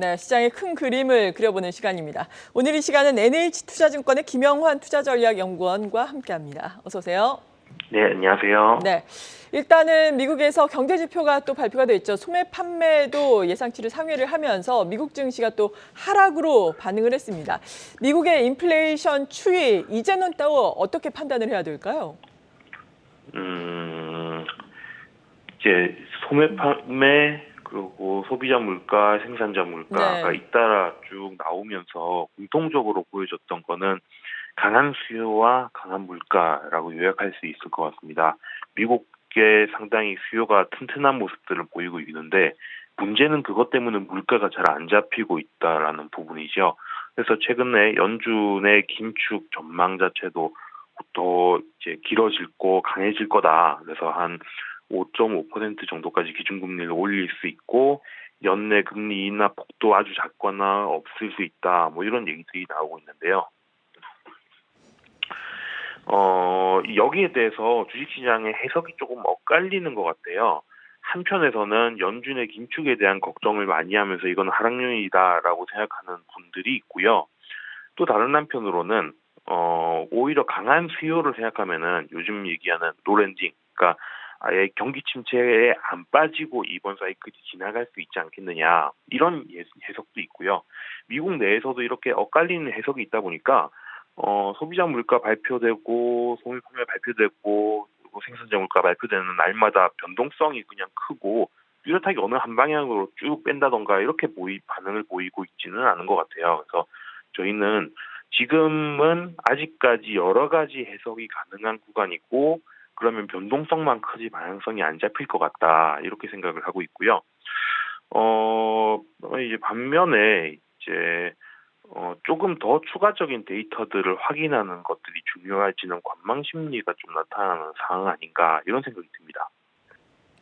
네, 시장의 큰 그림을 그려보는 시간입니다. 오늘 이 시간은 NH투자증권의 김영환 투자전략연구원과 함께합니다. 어서 오세요. 네, 안녕하세요. 네, 일단은 미국에서 경제 지표가 또 발표가 됐죠. 소매 판매도 예상치를 상회를 하면서 미국 증시가 또 하락으로 반응을 했습니다. 미국의 인플레이션 추이, 이제는 또 어떻게 판단을 해야 될까요? 이제 소매 판매 그리고 소비자 물가, 생산자 물가가 네. 잇따라 쭉 나오면서 공통적으로 보여줬던 거는 강한 수요와 강한 물가라고 요약할 수 있을 것 같습니다. 미국의 상당히 수요가 튼튼한 모습들을 보이고 있는데 문제는 그것 때문에 물가가 잘 안 잡히고 있다라는 부분이죠. 그래서 최근에 연준의 긴축 전망 자체도 더 이제 길어질 거 강해질 거다. 그래서 한 5.5% 정도까지 기준금리를 올릴 수 있고 연내 금리 인하 폭도 아주 작거나 없을 수 있다. 뭐 이런 얘기들이 나오고 있는데요. 여기에 대해서 주식시장의 해석이 조금 엇갈리는 것 같아요. 한편에서는 연준의 긴축에 대한 걱정을 많이 하면서 이건 하락률이다라고 생각하는 분들이 있고요. 또 다른 한편으로는 오히려 강한 수요를 생각하면은 요즘 얘기하는 노랜딩, 그러니까 아예 경기 침체에 안 빠지고 이번 사이클이 지나갈 수 있지 않겠느냐 이런 해석도 있고요. 미국 내에서도 이렇게 엇갈리는 해석이 있다 보니까 소비자 물가 발표되고 소매 판매 발표되고 그리고 생산자 물가 발표되는 날마다 변동성이 그냥 크고 뚜렷하게 어느 한 방향으로 쭉 뺀다던가 이렇게 반응을 보이고 있지는 않은 것 같아요. 그래서 저희는 지금은 아직까지 여러 가지 해석이 가능한 구간이고 그러면 변동성만 크지 방향성이 안 잡힐 것 같다 이렇게 생각을 하고 있고요. 이제 반면에 이제 조금 더 추가적인 데이터들을 확인하는 것들이 중요할지는 관망 심리가 좀 나타나는 상황 아닌가 이런 생각이 듭니다.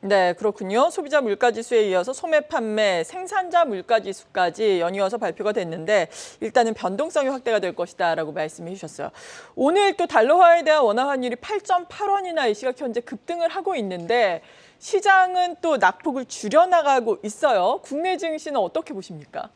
네, 그렇군요. 소비자 물가지수에 이어서 소매 판매, 생산자 물가지수까지 연이어서 발표가 됐는데 일단은 변동성이 확대가 될 것이다라고 말씀해 주셨어요. 오늘 또 달러화에 대한 원화 환율이 8.8원이나 이 시각 현재 급등을 하고 있는데 시장은 또 낙폭을 줄여나가고 있어요. 국내 증시는 어떻게 보십니까?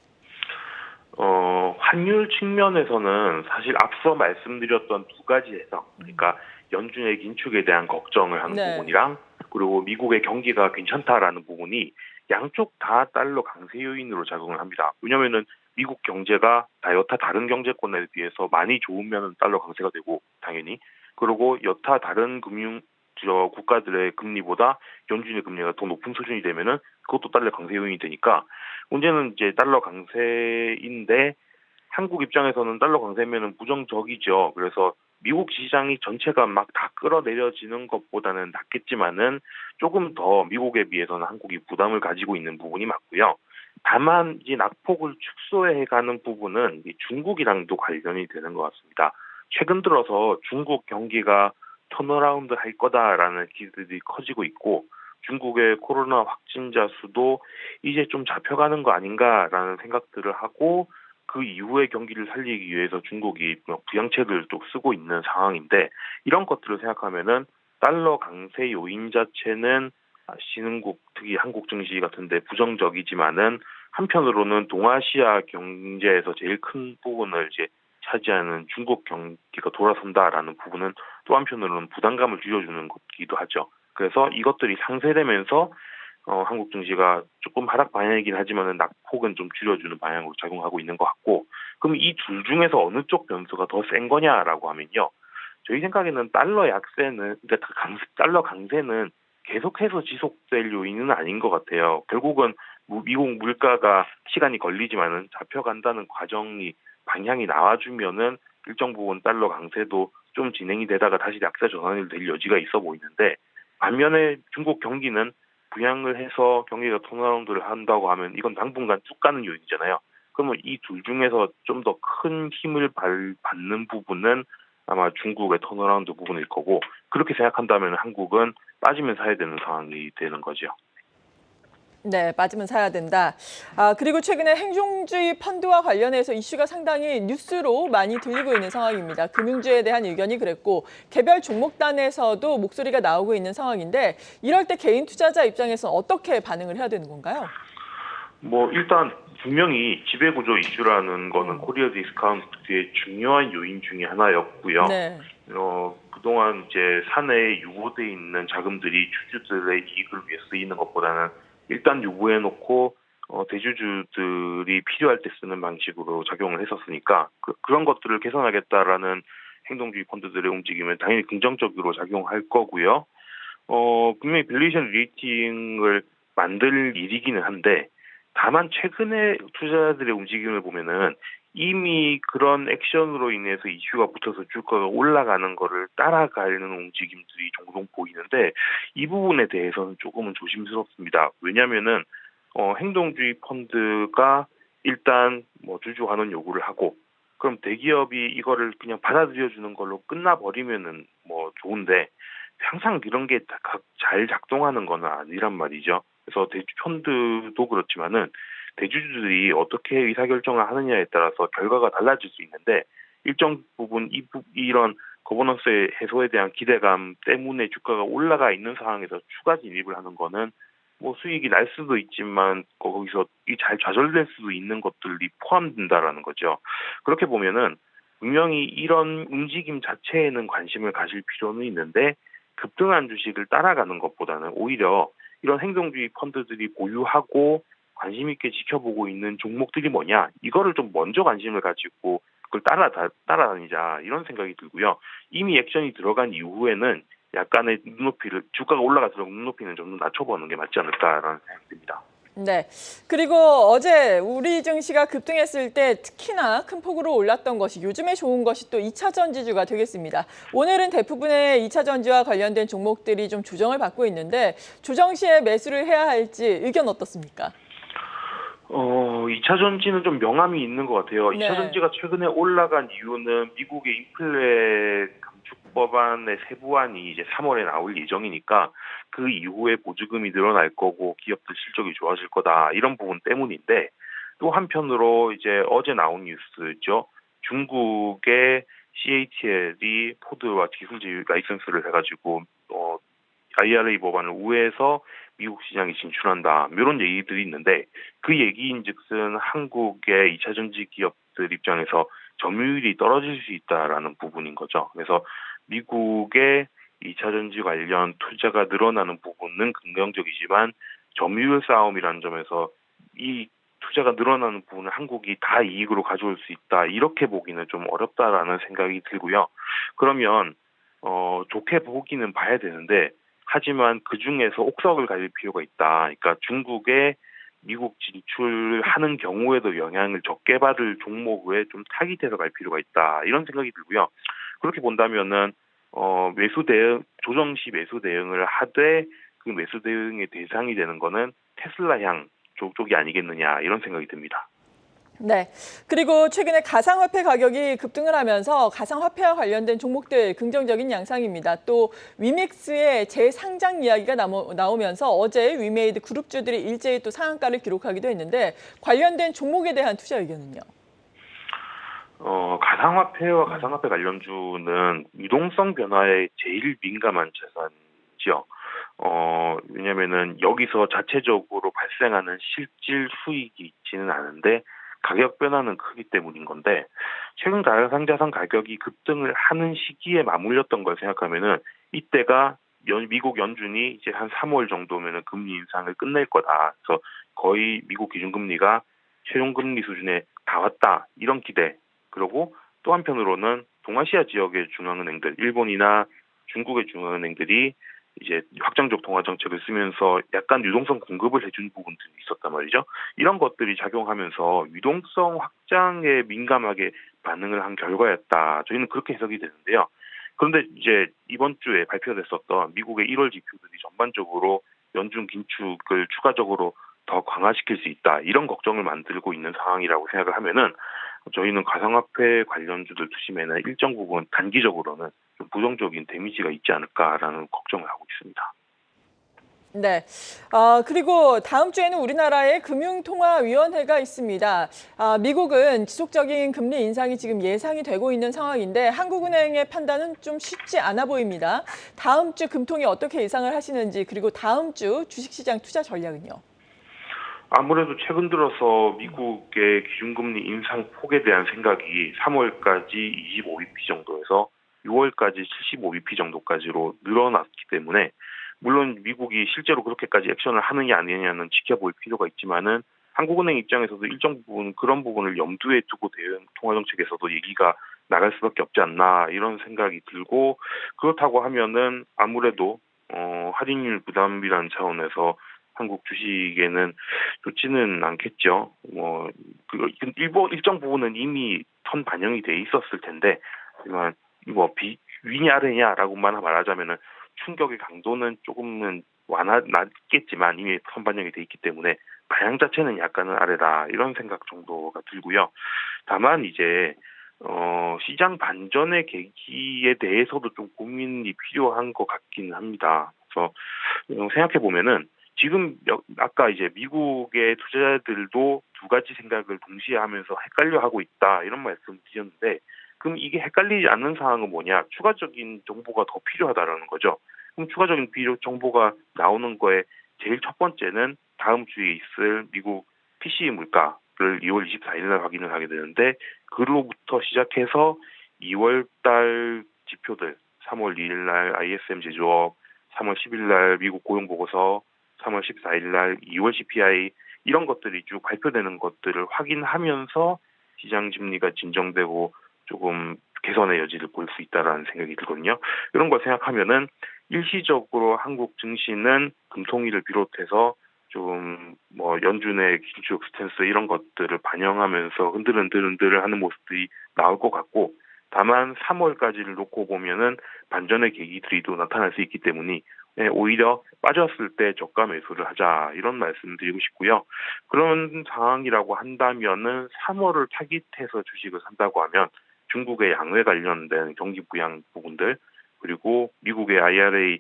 환율 측면에서는 사실 앞서 말씀드렸던 두 가지 해석, 그러니까 연준의 긴축에 대한 걱정을 하는 네. 부분이랑 그리고 미국의 경기가 괜찮다라는 부분이 양쪽 다 달러 강세 요인으로 작용을 합니다. 왜냐하면은 미국 경제가 여타 다른 경제권에 비해서 많이 좋으면 달러 강세가 되고 당연히 그리고 여타 다른 국가들의 금리보다 연준의 금리가 더 높은 수준이 되면은 그것도 달러 강세 요인이 되니까 문제는 이제 달러 강세인데 한국 입장에서는 달러 강세면은 부정적이죠. 그래서 미국 시장이 전체가 막 다 끌어내려지는 것보다는 낫겠지만은 조금 더 미국에 비해서는 한국이 부담을 가지고 있는 부분이 맞고요. 다만 이 낙폭을 축소해가는 부분은 중국이랑도 관련이 되는 것 같습니다. 최근 들어서 중국 경기가 턴어라운드 할 거다라는 기대들이 커지고 있고 중국의 코로나 확진자 수도 이제 좀 잡혀가는 거 아닌가라는 생각들을 하고 그 이후의 경기를 살리기 위해서 중국이 부양책을 또 쓰고 있는 상황인데 이런 것들을 생각하면은 달러 강세 요인 자체는 신흥국 특히 한국 증시 같은데 부정적이지만은 한편으로는 동아시아 경제에서 제일 큰 부분을 이제 차지하는 중국 경기가 돌아선다라는 부분은 또 한편으로는 부담감을 줄여주는 것이기도 하죠. 그래서 이것들이 상쇄되면서 한국 증시가 조금 하락 방향이긴 하지만은 낙폭은 좀 줄여주는 방향으로 작용하고 있는 것 같고, 그럼 이 둘 중에서 어느 쪽 변수가 더 센 거냐라고 하면요, 저희 생각에는 달러 약세는 그러니까 달러 강세는 계속해서 지속될 요인은 아닌 것 같아요. 결국은 미국 물가가 시간이 걸리지만은 잡혀간다는 과정이 방향이 나와주면은 일정 부분 달러 강세도 좀 진행이 되다가 다시 약세 전환이 될 여지가 있어 보이는데 반면에 중국 경기는 부양을 해서 경기가 턴어라운드를 한다고 하면 이건 당분간 쭉 가는 요인이잖아요. 그러면 이 둘 중에서 좀 더 큰 힘을 받는 부분은 아마 중국의 턴어라운드 부분일 거고 그렇게 생각한다면 한국은 빠지면 사야 되는 상황이 되는 거죠. 네, 빠지면 사야 된다. 그리고 최근에 행중주의 펀드와 관련해서 이슈가 상당히 뉴스로 많이 들리고 있는 상황입니다. 금융주에 대한 의견이 그랬고 개별 종목단에서도 목소리가 나오고 있는 상황인데 이럴 때 개인 투자자 입장에서는 어떻게 반응을 해야 되는 건가요? 일단 분명히 지배구조 이슈라는 거는 코리아 디스카운트의 중요한 요인 중에 하나였고요. 네. 그동안 이제 사내에 유보돼 있는 자금들이 주주들의 이익을 위해 쓰이는 것보다는 일단 유보해놓고 대주주들이 필요할 때 쓰는 방식으로 작용을 했었으니까 그런 것들을 개선하겠다라는 행동주의 펀드들의 움직임은 당연히 긍정적으로 작용할 거고요. 분명히 밸류에이션 리레이팅을 만들 일이기는 한데 다만 최근에 투자자들의 움직임을 보면은 이미 그런 액션으로 인해서 이슈가 붙어서 주가가 올라가는 거를 따라가는 움직임들이 종종 보이는데 이 부분에 대해서는 조금은 조심스럽습니다. 왜냐하면은 행동주의 펀드가 일단 뭐 주주 환원 요구를 하고 그럼 대기업이 이거를 그냥 받아들여주는 걸로 끝나버리면은 뭐 좋은데 항상 이런 게 잘 작동하는 건 아니란 말이죠. 그래서 펀드도 그렇지만은 대주주들이 어떻게 의사결정을 하느냐에 따라서 결과가 달라질 수 있는데 일정 부분 이런 거버넌스 해소에 대한 기대감 때문에 주가가 올라가 있는 상황에서 추가 진입을 하는 거는 뭐 수익이 날 수도 있지만 거기서 잘 좌절될 수도 있는 것들이 포함된다라는 거죠. 그렇게 보면은 분명히 이런 움직임 자체에는 관심을 가질 필요는 있는데 급등한 주식을 따라가는 것보다는 오히려 이런 행동주의 펀드들이 보유하고 관심 있게 지켜보고 있는 종목들이 뭐냐 이거를 좀 먼저 관심을 가지고 그걸 따라다니자 이런 생각이 들고요. 이미 액션이 들어간 이후에는 약간의 눈높이를 주가가 올라갈수록 눈높이는 좀 낮춰보는 게 맞지 않을까라는 생각이 듭니다. 네. 그리고 어제 우리 증시가 급등했을 때 특히나 큰 폭으로 올랐던 것이 요즘에 좋은 것이 또 2차 전지주가 되겠습니다. 오늘은 대부분의 2차 전지와 관련된 종목들이 좀 조정을 받고 있는데 조정 시에 매수를 해야 할지 의견 어떻습니까? 2차 전지는 좀 명암이 있는 것 같아요. 네. 2차 전지가 최근에 올라간 이유는 미국의 인플레 감축 법안의 세부안이 이제 3월에 나올 예정이니까 그 이후에 보조금이 늘어날 거고 기업들 실적이 좋아질 거다 이런 부분 때문인데 또 한편으로 이제 어제 나온 뉴스죠. 중국의 CATL이 포드와 기술지 라이선스를 해가지고 IRA 법안을 우회해서 미국 시장에 진출한다. 이런 얘기들이 있는데 그 얘기인즉슨 한국의 2차 전지 기업들 입장에서 점유율이 떨어질 수 있다라는 부분인 거죠. 그래서 미국의 2차 전지 관련 투자가 늘어나는 부분은 긍정적이지만 점유율 싸움이라는 점에서 이 투자가 늘어나는 부분을 한국이 다 이익으로 가져올 수 있다. 이렇게 보기는 좀 어렵다라는 생각이 들고요. 그러면 좋게 보기는 봐야 되는데 하지만 그중에서 옥석을 가질 필요가 있다. 그러니까 중국에 미국 진출하는 경우에도 영향을 적게 받을 종목에 좀 타깃해서 갈 필요가 있다. 이런 생각이 들고요. 그렇게 본다면은 매수 대응 조정 시 매수 대응을 하되 그 매수 대응의 대상이 되는 거는 테슬라향 쪽이 아니겠느냐 이런 생각이 듭니다. 네. 그리고 최근에 가상화폐 가격이 급등을 하면서 가상화폐와 관련된 종목들 긍정적인 양상입니다. 또 위믹스의 재상장 이야기가 나오면서 어제 위메이드 그룹주들이 일제히 또 상한가를 기록하기도 했는데 관련된 종목에 대한 투자 의견은요? 가상화폐와 가상화폐 관련주는 유동성 변화에 제일 민감한 자산이죠. 왜냐면은 여기서 자체적으로 발생하는 실질 수익이 있지는 않은데 가격 변화는 크기 때문인 건데 최근 가상자산 가격이 급등을 하는 시기에 맞물렸던 걸 생각하면은 이때가 미국 연준이 이제 한 3월 정도면은 금리 인상을 끝낼 거다. 그래서 거의 미국 기준금리가 최종금리 수준에 다 왔다. 이런 기대. 그리고 또 한편으로는 동아시아 지역의 중앙은행들, 일본이나 중국의 중앙은행들이 이제 확장적 통화 정책을 쓰면서 약간 유동성 공급을 해준 부분들이 있었단 말이죠. 이런 것들이 작용하면서 유동성 확장에 민감하게 반응을 한 결과였다. 저희는 그렇게 해석이 되는데요. 그런데 이제 이번 주에 발표됐었던 미국의 1월 지표들이 전반적으로 연준 긴축을 추가적으로 더 강화시킬 수 있다. 이런 걱정을 만들고 있는 상황이라고 생각을 하면은 저희는 가상화폐 관련주들 투심에는 일정 부분 단기적으로는 좀 부정적인 데미지가 있지 않을까라는 걱정을 하고 있습니다. 네. 그리고 다음 주에는 우리나라에 금융통화위원회가 있습니다. 미국은 지속적인 금리 인상이 지금 예상이 되고 있는 상황인데 한국은행의 판단은 좀 쉽지 않아 보입니다. 다음 주 금통위 어떻게 예상을 하시는지 그리고 다음 주 주식시장 투자 전략은요? 아무래도 최근 들어서 미국의 기준금리 인상 폭에 대한 생각이 3월까지 25bp 정도에서 6월까지 75bp 정도까지로 늘어났기 때문에 물론 미국이 실제로 그렇게까지 액션을 하느냐 아니냐는 지켜볼 필요가 있지만은 한국은행 입장에서도 일정 부분 그런 부분을 염두에 두고 대응 통화정책에서도 얘기가 나갈 수밖에 없지 않나 이런 생각이 들고 그렇다고 하면은 아무래도 할인율 부담이라는 차원에서 한국 주식에는 좋지는 않겠죠. 일정 부분은 이미 선 반영이 돼 있었을 텐데, 하지만 위냐 아래냐라고만 말하자면은 충격의 강도는 조금은 낮겠지만 이미 선 반영이 돼 있기 때문에 방향 자체는 약간은 아래다 이런 생각 정도가 들고요. 다만 이제 시장 반전의 계기에 대해서도 좀 고민이 필요한 것 같긴 합니다. 그래서 생각해 보면은 지금 아까 이제 미국의 투자자들도 두 가지 생각을 동시에 하면서 헷갈려 하고 있다 이런 말씀 드렸는데 그럼 이게 헷갈리지 않는 상황은 뭐냐? 추가적인 정보가 더 필요하다라는 거죠. 그럼 추가적인 정보가 나오는 거에 제일 첫 번째는 다음 주에 있을 미국 PCE 물가를 2월 24일 날 확인을 하게 되는데 그로부터 시작해서 2월 달 지표들 3월 2일 날 ISM 제조업, 3월 10일 날 미국 고용 보고서, 3월 14일 날 2월 CPI 이런 것들이 쭉 발표되는 것들을 확인하면서 시장 심리가 진정되고 조금 개선의 여지를 볼 수 있다라는 생각이 들거든요. 이런 걸 생각하면은 일시적으로 한국 증시는 금통위를 비롯해서 좀 연준의 긴축 스탠스 이런 것들을 반영하면서 흔들흔들 하는 모습들이 나올 것 같고 다만 3월까지를 놓고 보면은 반전의 계기들이 또 나타날 수 있기 때문에 오히려 빠졌을 때 저가 매수를 하자 이런 말씀 드리고 싶고요. 그런 상황이라고 한다면은 3월을 타깃해서 주식을 산다고 하면 중국의 양회 관련된 경기 부양 부분들 그리고 미국의 IRA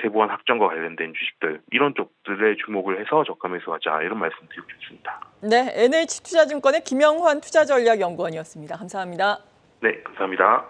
세부한 확정과 관련된 주식들 이런 쪽들에 주목을 해서 저가 매수하자 이런 말씀 드리고 싶습니다. 네, NH투자증권의 김영환 투자전략연구원이었습니다. 감사합니다. 네, 감사합니다.